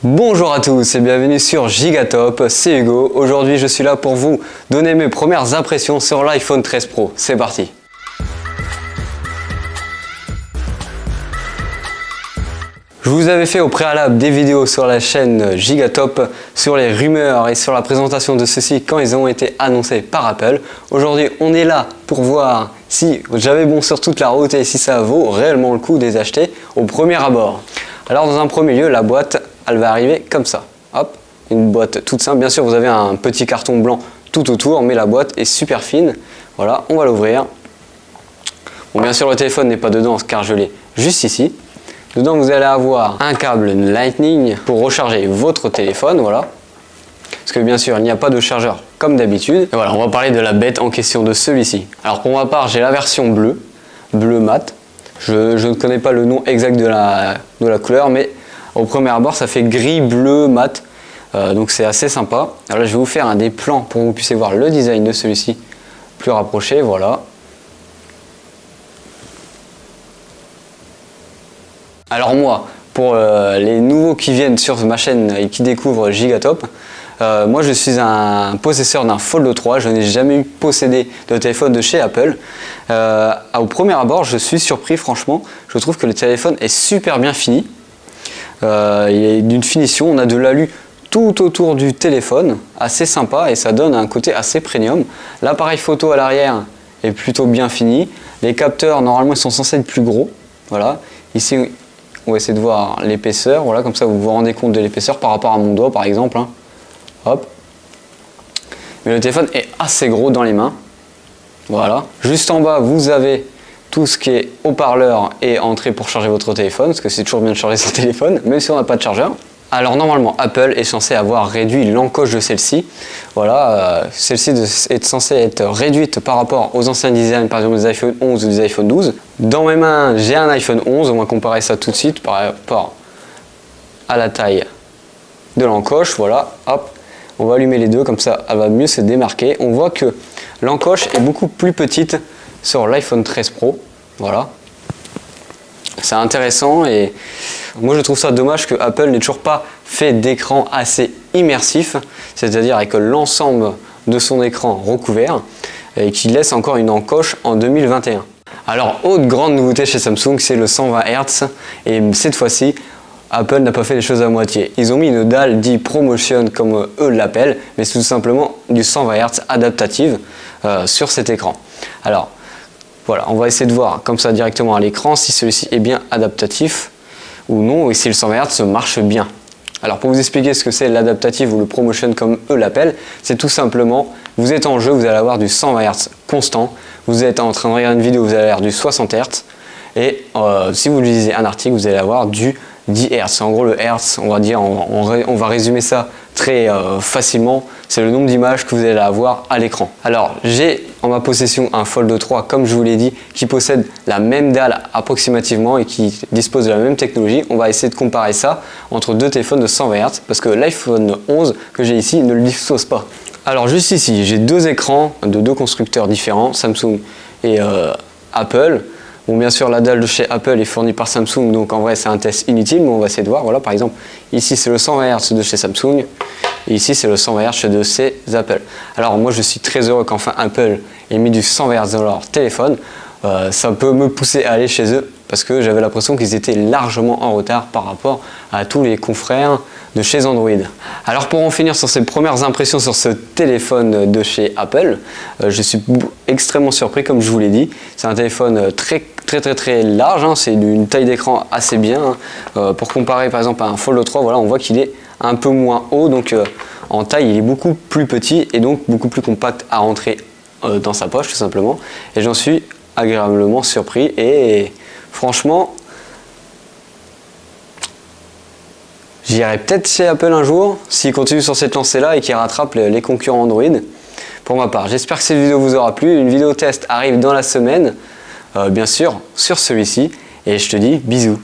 Bonjour à tous et bienvenue sur Gigatop, c'est Hugo. Aujourd'hui je suis là pour vous donner mes premières impressions sur l'iPhone 13 Pro. C'est parti. Je vous avais fait au préalable des vidéos sur la chaîne Gigatop sur les rumeurs et sur la présentation de ceux-ci quand ils ont été annoncés par Apple. Aujourd'hui on est là pour voir si j'avais bon sur toute la route et si ça vaut réellement le coup de les acheter au premier abord. Alors dans un premier lieu, la boîte elle va arriver comme ça. Hop, une boîte toute simple. Bien sûr vous avez un petit carton blanc tout autour, mais la boîte est super fine. Voilà, on va l'ouvrir. Bon, bien sûr le téléphone n'est pas dedans car je l'ai juste ici. Dedans vous allez avoir un câble Lightning pour recharger votre téléphone, voilà. Parce que bien sûr il n'y a pas de chargeur comme d'habitude. Et voilà, on va parler de la bête en question, de celui-ci. Alors pour ma part j'ai la version bleu mat. Je ne connais pas le nom exact de la couleur, mais au premier abord ça fait gris bleu mat. Donc c'est assez sympa. Alors là je vais vous faire un des plans pour que vous puissiez voir le design de celui-ci plus rapproché, voilà. Alors moi, pour les nouveaux qui viennent sur ma chaîne et qui découvrent Gigatop, moi je suis un possesseur d'un Fold 3, je n'ai jamais eu possédé de téléphone de chez Apple. Au premier abord, je suis surpris franchement, je trouve que le téléphone est super bien fini. Il est d'une finition, on a de l'alu tout autour du téléphone, assez sympa et ça donne un côté assez premium. L'appareil photo à l'arrière est plutôt bien fini, les capteurs normalement ils sont censés être plus gros, voilà. Ici on va essayer de voir l'épaisseur, voilà, comme ça vous vous rendez compte de l'épaisseur par rapport à mon doigt par exemple, hein. Hop. Mais le téléphone est assez gros dans les mains, voilà. Juste en bas vous avez tout ce qui est haut-parleur et entrée pour charger votre téléphone, parce que c'est toujours bien de charger son téléphone, même si on n'a pas de chargeur. Alors normalement Apple est censé avoir réduit l'encoche de celle-ci, voilà, celle-ci est censée être réduite par rapport aux anciens designs, par exemple des iPhone 11 ou des iPhone 12. Dans mes mains j'ai un iPhone 11, on va comparer ça tout de suite par rapport à la taille de l'encoche, voilà, hop, on va allumer les deux, comme ça elle va mieux se démarquer. On voit que l'encoche est beaucoup plus petite sur l'iPhone 13 Pro, voilà. C'est intéressant et moi je trouve ça dommage que Apple n'ait toujours pas fait d'écran assez immersif, c'est-à-dire avec l'ensemble de son écran recouvert et qu'il laisse encore une encoche en 2021. Alors autre grande nouveauté chez Samsung, c'est le 120 Hz et cette fois-ci Apple n'a pas fait les choses à moitié. Ils ont mis une dalle dit ProMotion comme eux l'appellent, mais c'est tout simplement du 120 Hz adaptative sur cet écran. Alors voilà, on va essayer de voir comme ça directement à l'écran si celui-ci est bien adaptatif ou non et si le 120 Hz marche bien. Alors pour vous expliquer ce que c'est l'adaptative ou le ProMotion comme eux l'appellent, c'est tout simplement, vous êtes en jeu, vous allez avoir du 120 Hz constant, vous êtes en train de regarder une vidéo, vous allez avoir du 60 Hz et si vous lisez un article, vous allez avoir du 10 Hz. En gros le Hz, on va dire, on va résumer ça très facilement, c'est le nombre d'images que vous allez avoir à l'écran. Alors j'ai en ma possession un Fold 3 comme je vous l'ai dit qui possède la même dalle approximativement et qui dispose de la même technologie. On va essayer de comparer ça entre deux téléphones de 120 Hz parce que l'iPhone 11 que j'ai ici ne le dispose pas. Alors juste ici j'ai deux écrans de deux constructeurs différents, Samsung et Apple. Bon, bien sûr la dalle de chez Apple est fournie par Samsung, donc en vrai c'est un test inutile, mais on va essayer de voir. Voilà, par exemple ici c'est le 120 Hz de chez Samsung et ici c'est le 120 Hz de chez Apple. Alors moi je suis très heureux qu'enfin Apple ait mis du 120 Hz dans leur téléphone. Ça peut me pousser à aller chez eux parce que j'avais l'impression qu'ils étaient largement en retard par rapport à tous les confrères de chez Android. Alors pour en finir sur ces premières impressions sur ce téléphone de chez Apple, je suis extrêmement surpris comme je vous l'ai dit. C'est un téléphone très large, hein, c'est d'une taille d'écran assez bien. Pour comparer par exemple à un Fold 3, voilà, on voit qu'il est un peu moins haut, donc en taille il est beaucoup plus petit et donc beaucoup plus compact à rentrer dans sa poche tout simplement. Et j'en suis agréablement surpris et franchement j'irai peut-être chez Apple un jour s'il continue sur cette lancée là et qu'il rattrape les concurrents Android. Pour ma part, j'espère que cette vidéo vous aura plu. Une vidéo test arrive dans la semaine, bien sûr sur celui-ci, et je te dis bisous.